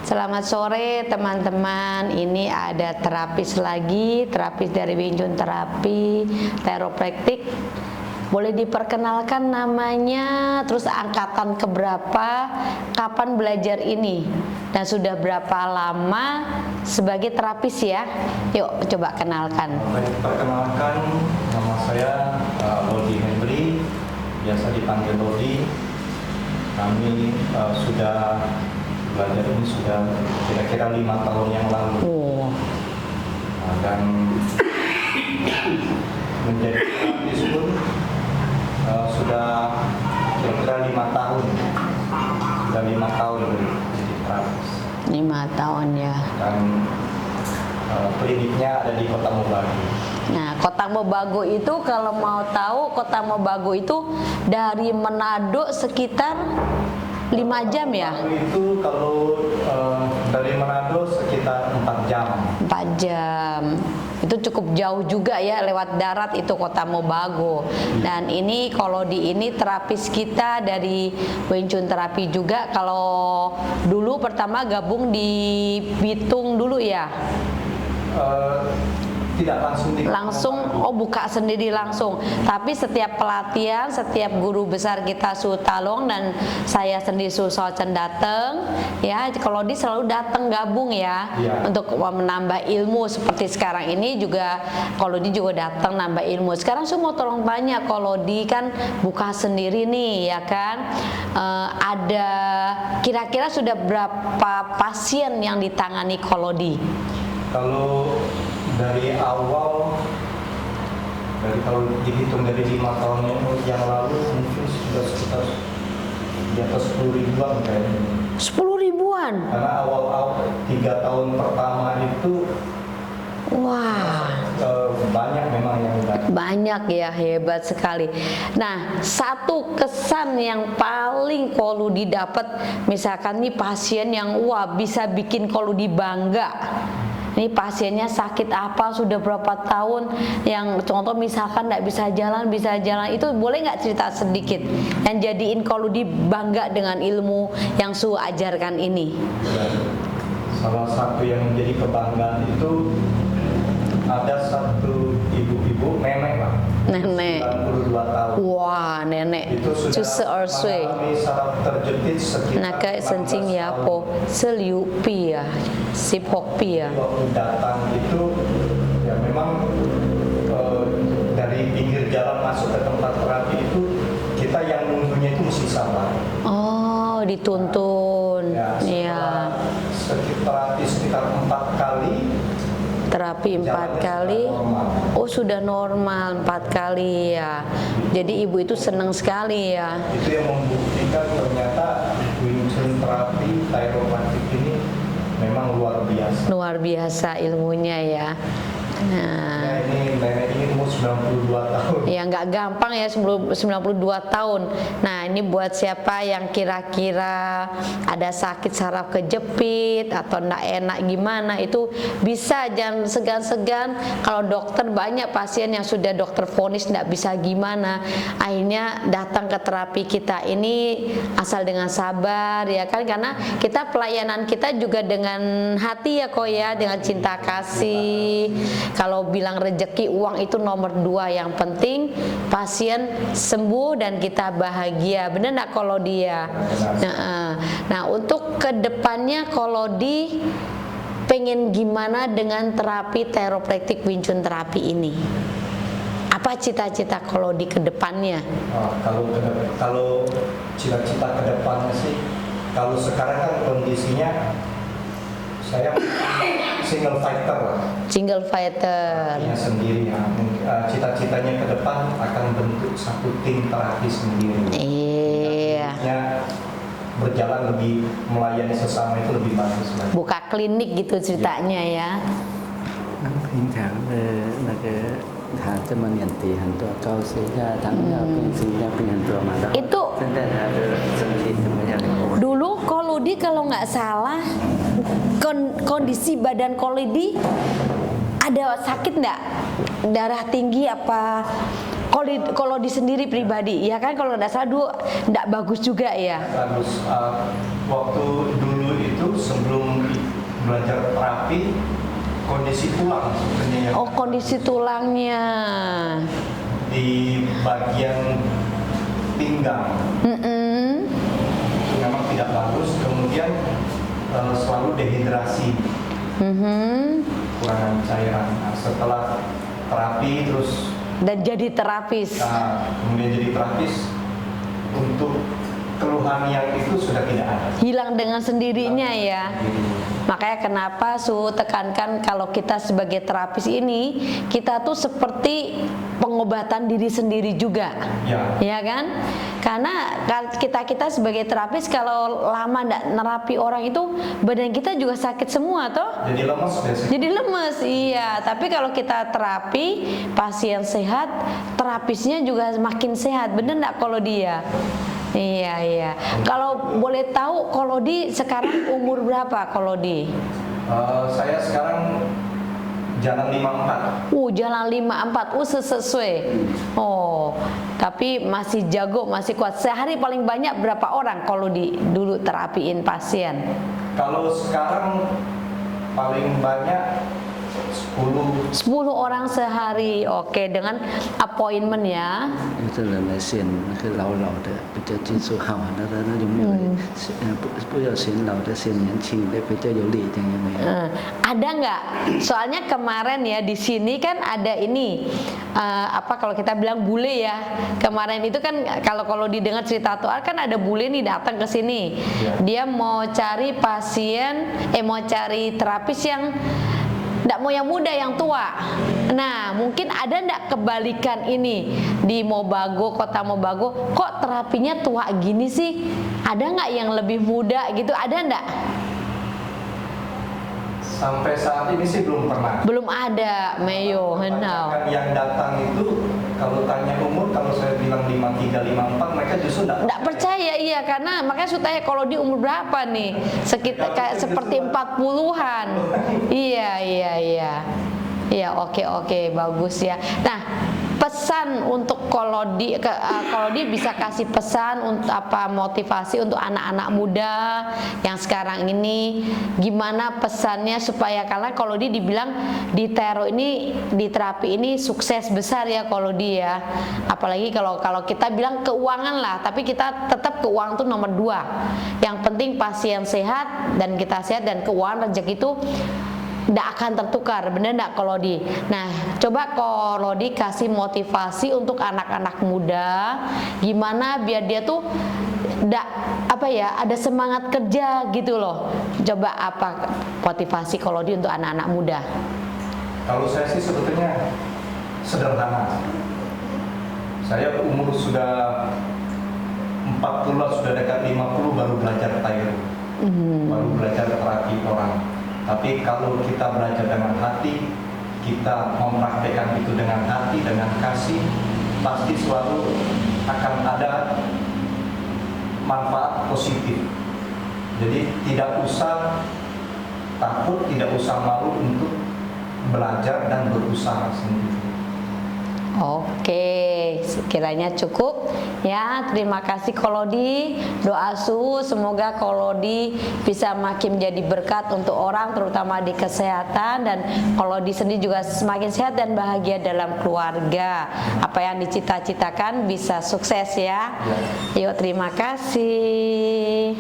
Selamat sore teman-teman. Ini ada terapis lagi, terapis dari Wing Chun Terapi Chiropraktik. Boleh diperkenalkan namanya, terus angkatan keberapa, kapan belajar ini, dan sudah berapa lama sebagai terapis ya? Yuk coba kenalkan. Perkenalkan, nama saya Lodi Henry, biasa dipanggil Lodi. Kami sudah belajar ini sudah kira-kira 5 tahun yang lalu. Dan menjadi terapis pun sudah kira-kira 5 tahun. Sudah 5 tahun menjadi terapis. 5 tahun ya. Dan kliniknya ada di Kota Mobagu. Nah, Kota Mobagu itu kalau mau tahu, Kota Mobagu itu dari Manado sekitar 5 jam ya? Itu kalau dari Manado sekitar 4 jam. 4 jam. Itu cukup jauh juga ya, lewat darat itu Kota Mobagu. Dan ini kalau di ini terapis kita dari Wing Chun Terapi juga. Kalau dulu pertama gabung di Bitung dulu ya? Tidak langsung buka sendiri langsung, tapi setiap pelatihan, setiap guru besar kita Su Talong dan saya sendiri Su Sochen datang ya, kalau di selalu datang gabung ya, untuk menambah ilmu. Seperti sekarang ini juga kalau di juga datang nambah ilmu. Sekarang Su mau tolong tanya, kalau di kan buka sendiri nih ya kan, ada kira-kira sudah berapa pasien yang ditangani kalau di? Kalau dari awal, kalau dihitung dari 5 tahun yang lalu mungkin sudah sekitar di atas 10 ribuan kayaknya. 10 ribuan? Karena awal 3 tahun pertama itu banyak memang yang datang. Banyak ya, hebat sekali. Nah, satu kesan yang paling kalau didapat, misalkan nih pasien yang bisa bikin kalau dibangga. Ini pasiennya sakit apa, sudah berapa tahun, yang contoh misalkan nggak bisa jalan, itu boleh nggak cerita sedikit yang jadiin kalau dibangga dengan ilmu yang Su ajarkan ini? Salah satu yang menjadi kebanggaan itu ada satu ibu-ibu, nenek lah, nenek 92 tahun. Wah, nenek itu sudah mengalami saraf terjepit sekitar 16 ya po seliu pi ya, 16 pi ya. Waktu datang itu ya memang dari pinggir jalan masuk ke tempat terapi itu kita yang nunggunya itu mesti sabar. Oh, dituntun ya. Sekitar 4 kali terapi 4 kali. Oh, sudah normal 4 kali ya. Jadi ibu itu senang sekali ya. Itu yang membuktikan ternyata Wing Chun Terapi Chiropraktik ini memang luar biasa. Luar biasa ilmunya ya. Nah, ini nenek ini umur 92 tahun. Ya nggak gampang ya, 92 tahun. Nah, ini buat siapa yang kira-kira ada sakit saraf kejepit atau nggak enak gimana, itu bisa, jangan segan-segan. Kalau dokter, banyak pasien yang sudah dokter vonis nggak bisa gimana, akhirnya datang ke terapi kita ini asal dengan sabar ya kan, karena kita pelayanan kita juga dengan hati ya kok ya, dengan cinta kasih. Kalau bilang rezeki uang itu nomor 2, yang penting pasien sembuh dan kita bahagia, bener nggak kalau dia? Nah, untuk kedepannya kalau di pengen gimana dengan terapi chiropraktik Wing Chun Terapi ini? Apa cita-cita kalau di kedepannya? Kalau cita-cita kedepannya sih, kalau sekarang kan kondisinya saya single fighter sendiri ya. Cita-citanya ke depan akan bentuk satu tim terapi sendiri. Iya. Berjalan lebih, melayani sesama itu lebih bagus lagi. Buka klinik gitu ceritanya ya. Itu dulu Koludi kalau nggak salah kondisi badan Koludi ada sakit nggak? Darah tinggi apa? Kalau di sendiri pribadi ya kan, kalau nggak salah dulu nggak bagus juga ya. Bagus. Waktu dulu itu sebelum belajar terapi kondisi tulang sebenarnya. Oh, kondisi tulangnya. Di bagian pinggang Mm-mm. itu memang tidak bagus. Kemudian selalu dehidrasi, Mhm. kekurangan cairan. Nah, setelah terapi terus Dan jadi terapis. kemudian jadi terapis, untuk keluhan yang itu sudah tidak ada. Hilang dengan sendirinya ya. Gitu. Makanya kenapa Su tekankan kalau kita sebagai terapis ini, kita tuh seperti pengobatan diri sendiri juga. Ya kan? Karena kita sebagai terapis kalau lama nggak nerapi orang itu, badan kita juga sakit semua toh. Jadi lemes biasanya. Jadi lemes, iya. Tapi kalau kita terapi, pasien sehat, terapisnya juga makin sehat. Bener nggak kalau dia? Iya. Kalau boleh tahu, Kolodi sekarang umur berapa, Kolodi? Saya sekarang jalan 54. Jalan 54, sesuai. Oh, tapi masih jago, masih kuat. Sehari paling banyak berapa orang Kolodi dulu terapiin pasien? Kalau sekarang paling banyak 10. 10 orang sehari. Oke, dengan appointment ya. 这人来线那个老的比较技术好，那有没有不要显老的显年轻的比较有力这样有没有？ Ada nggak? Soalnya kemarin ya di sini kan ada ini kalau kita bilang bule ya. Kemarin itu kan kalau didengar cerita Tuhan kan ada bule nih datang ke sini. Dia mau cari pasien, mau cari terapis yang nggak mau yang muda, yang tua. Nah, mungkin ada nggak kebalikan ini di Mobago, kota Mobago, kok terapinya tua gini sih? Ada nggak yang lebih muda gitu? Ada nggak? Sampai saat ini sih belum pernah. Belum ada, Meyo, henau. Kebanyakan yang datang itu kalau tanya umur, kalau saya bilang 53, 54, mereka justru Nggak percaya, iya, karena makanya saya tanya kalau di umur berapa nih? Sekitar kayak seperti 40-an. Iya. Iya, oke, bagus ya. Nah, pesan untuk Kolodi bisa kasih pesan untuk apa, motivasi untuk anak-anak muda yang sekarang ini, gimana pesannya supaya, karena Kolodi dibilang di Tero ini, di terapi ini sukses besar ya Kolodi ya. Apalagi kalau kita bilang keuangan lah, tapi kita tetap keuangan tuh nomor 2. Yang penting pasien sehat dan kita sehat, dan keuangan rezeki itu tidak akan tertukar, bener nggak Kolodi? Nah, coba Kolodi kasih motivasi untuk anak-anak muda, gimana biar dia tuh ada semangat kerja gitu loh. Coba apa motivasi Kolodi untuk anak-anak muda? Kalau saya sih sebetulnya sederhana. Saya umur sudah 40, sudah dekat 50 baru belajar Tero, baru belajar terapi orang. Tapi kalau kita belajar dengan hati, kita mempraktekkan itu dengan hati, dengan kasih, pasti selalu akan ada manfaat positif. Jadi tidak usah takut, tidak usah malu untuk belajar dan berusaha sendiri. Oke, sekiranya cukup ya. Terima kasih Kolodi. Doa Su semoga Kolodi bisa makin menjadi berkat untuk orang, terutama di kesehatan, dan Kolodi sendiri juga semakin sehat dan bahagia dalam keluarga. Apa yang dicita-citakan bisa sukses ya. Yuk, terima kasih.